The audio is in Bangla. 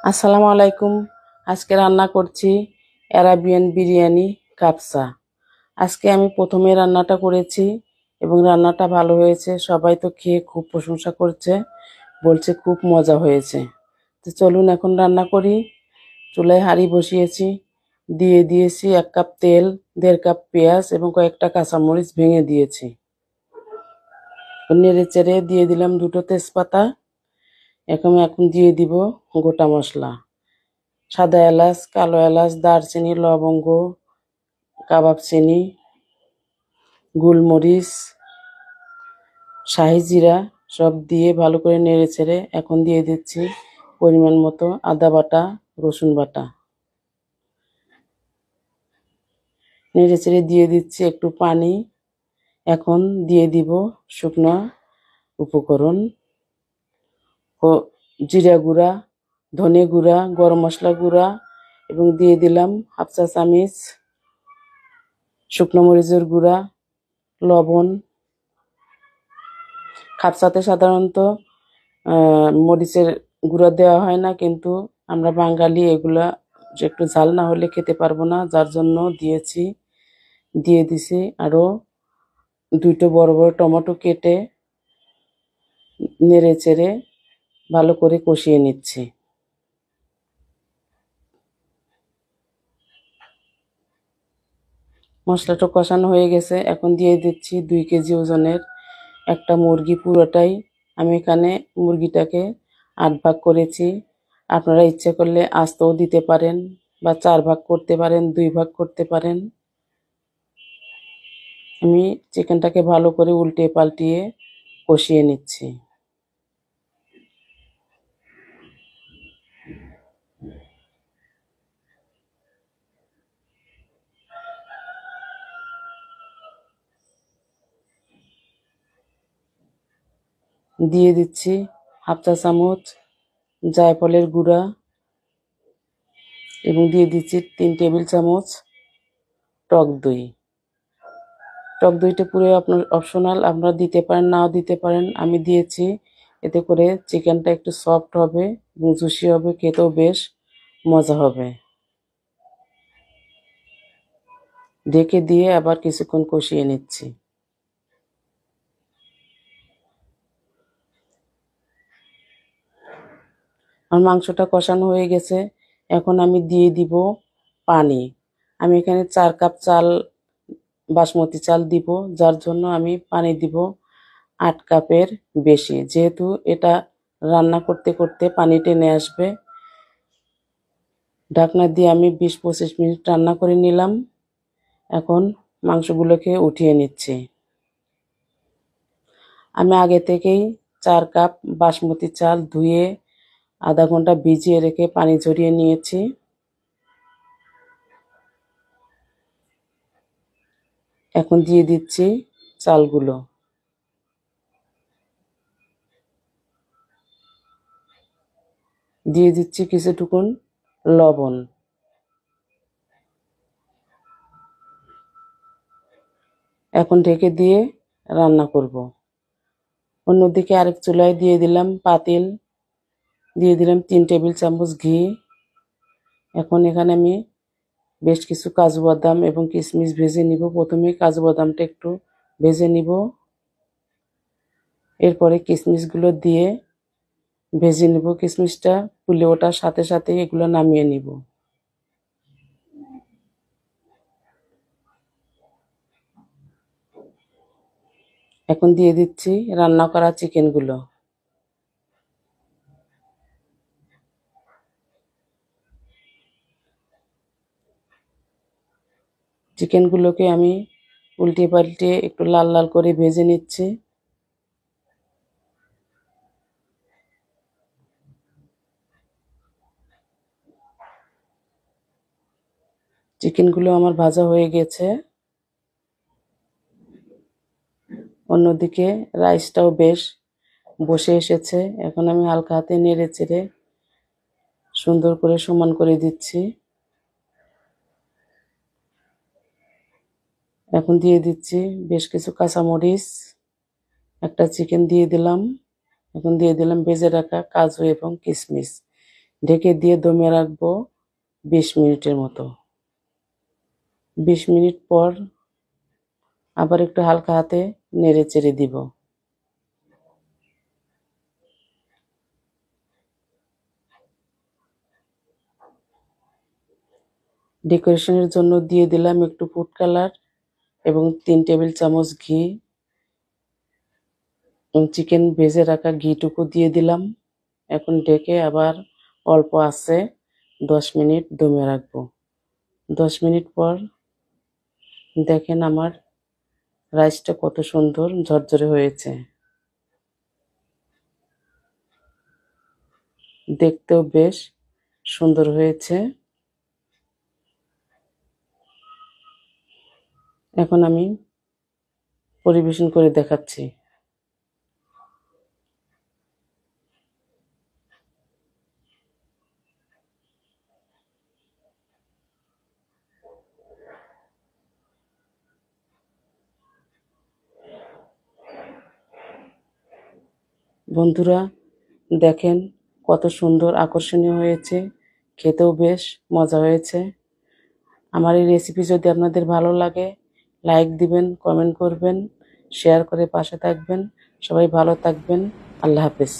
আসসালামু আলাইকুম। আজকে রান্না করছি অ্যারাবিয়ান বিরিয়ানি কাবসা। আজকে আমি প্রথমে রান্নাটা করেছি এবং রান্নাটা ভালো হয়েছে। সবাই তো খেয়ে খুব প্রশংসা করছে, বলছে খুব মজা হয়েছে। তো চলুন এখন রান্না করি। চুলায় হাঁড়ি বসিয়েছি, দিয়ে দিয়েছি 1 কাপ তেল, 1.5 কাপ পেঁয়াজ এবং কয়েকটা কাঁচামরিচ ভেঙে দিয়েছি। নেড়ে চেড়ে দিয়ে দিলাম 2টো তেজপাতা। এখন দিয়ে দিব গোটা মশলা, সাদা এলাচ, কালো এলাচ, দারচিনি, লবঙ্গ, কাবাব চিনি, গোলমরিচ, শাহি জিরা সব দিয়ে ভালো করে নেড়ে ছেড়ে এখন দিয়ে দিচ্ছি পরিমাণ মতো আদা বাটা, রসুন বাটা। নেড়ে ছেড়ে দিয়ে দিচ্ছি একটু পানি। এখন দিয়ে দিব শুকনো উপকরণ ও জিরা গুঁড়া, ধনে গুঁড়া, গরম মশলা গুঁড়া এবং দিয়ে দিলাম 1/2 চা চামচ শুকনো মরিচের গুঁড়া, লবণ। খাবসাতে সাধারণত মরিচের গুঁড়া দেওয়া হয় না, কিন্তু আমরা বাঙালি এগুলা একটু ঝাল না হলে খেতে পারবো না, যার জন্য দিয়ে দিছি আরও 2টো বড় বড় টমেটো কেটে নেড়ে চেড়ে ভালো করে কষিয়ে নিচ্ছি। মশলাটা কষানো হয়ে গেছে। এখন দিয়ে দিচ্ছি 2 কেজি ওজনের একটা মুরগি পুরোটাই। আমি এখানে মুরগিটাকে 8 ভাগ করেছি। আপনারা ইচ্ছে করলে আস্তেও দিতে পারেন বা 4 ভাগ করতে পারেন, 2 ভাগ করতে পারেন। আমি চিকেনটাকে ভালো করে উল্টে পাল্টিয়ে কষিয়ে নিচ্ছি। দিয়ে দিচ্ছি 1/2 চা চামচ জায়ফলের গুঁড়া এবং দিয়ে দিচ্ছি 3 টেবিল চামচ টক দই। টক দইটা পুরো আপনার অপশনাল, আপনারা দিতে পারেন নাও দিতে পারেন। আমি দিয়েছি, এতে করে চিকেনটা একটু সফট হবে এবং জুসি হবে, খেতেও বেশ মজা হবে। ঢেকে দিয়ে আবার কিছুক্ষণ কষিয়ে নিচ্ছি। আমার মাংসটা কষানো হয়ে গেছে। এখন আমি দিয়ে দিব পানি। আমি এখানে 4 কাপ চাল বাসমতি চাল দিব, যার জন্য আমি পানি দিব 8 কাপের বেশি, যেহেতু এটা রান্না করতে করতে পানি টেনে আসবে। ঢাকনা দিয়ে আমি 20-25 মিনিট রান্না করে নিলাম। এখন মাংসগুলোকে উঠিয়ে নিচ্ছি। আমি আগে থেকেই 4 কাপ বাসমতি চাল ধুয়ে আধা ঘন্টা ভিজিয়ে রেখে পানি ঝরিয়ে নিয়েছি। এখন দিয়ে দিচ্ছি চালগুলো। দিয়ে দিচ্ছি কিছুটুকুন লবণ। এখন ঢেকে দিয়ে রান্না করব। অন্যদিকে আরেক চুলায় দিয়ে দিলাম পাতিল, দিয়ে দিলাম 3 টেবিল চামচ ঘি। এখন এখানে আমি বেশ কিছু কাজু বাদাম এবং কিশমিশ ভেজে নিব। প্রথমে কাজু বাদামটা একটু ভেজে নিব, এরপরে কিশমিশগুলো দিয়ে ভেজে নিব। কিশমিশটা ফুলে ওঠার সাথে সাথে এগুলো নামিয়ে নিব। এখন দিয়ে দিচ্ছি রান্না করা চিকেনগুলো। চিকেনগুলোকে আমি উল্টে পাল্টে একটু লাল লাল করে ভেজে নিচ্ছি। চিকেনগুলো আমার ভাজা হয়ে গেছে। অন্যদিকে রাইসটাও বেশ বসে এসেছে। এখন আমি হালকা হাতে নেড়ে চেড়ে সুন্দর করে সমান করে দিচ্ছি। এখন দিয়ে দিচ্ছি বেশ কিছু কাঁচামরিচ, একটা চিকেন দিয়ে দিলাম। এখন দিয়ে দিলাম ভেজে রাখা কাজু এবং কিশমিশ। ঢেকে দিয়ে দমে রাখবো 20 মিনিটের মতো। 20 মিনিট পর আবার একটু হালকা হাতে নেড়ে চেড়ে দিব। ডেকোরেশনের জন্য দিয়ে দিলাম একটু ফুড কালার এবং 3 টেবিল চামচ ঘি। চিকেন ভেজে রাখা ঘিটুকু দিয়ে দিলাম। এখন ঢেকে আবার অল্প আঁচে 10 মিনিট দমে রাখবো। 10 মিনিট পর দেখেন আমার রাইসটা কত সুন্দর ঝরঝরে হয়েছে, দেখতেও বেশ সুন্দর হয়েছে। এখন আমি পরিবেশন করে দেখাচ্ছি। বন্ধুরা দেখেন কত সুন্দর আকর্ষণীয় হয়েছে, খেতেও বেশ মজা হয়েছে। আমার এই রেসিপি যদি আপনাদের ভালো লাগে লাইক দিবেন, কমেন্ট করবেন, শেয়ার করে পাশে থাকবেন। সবাই ভালো থাকবেন। আল্লাহ হাফেজ।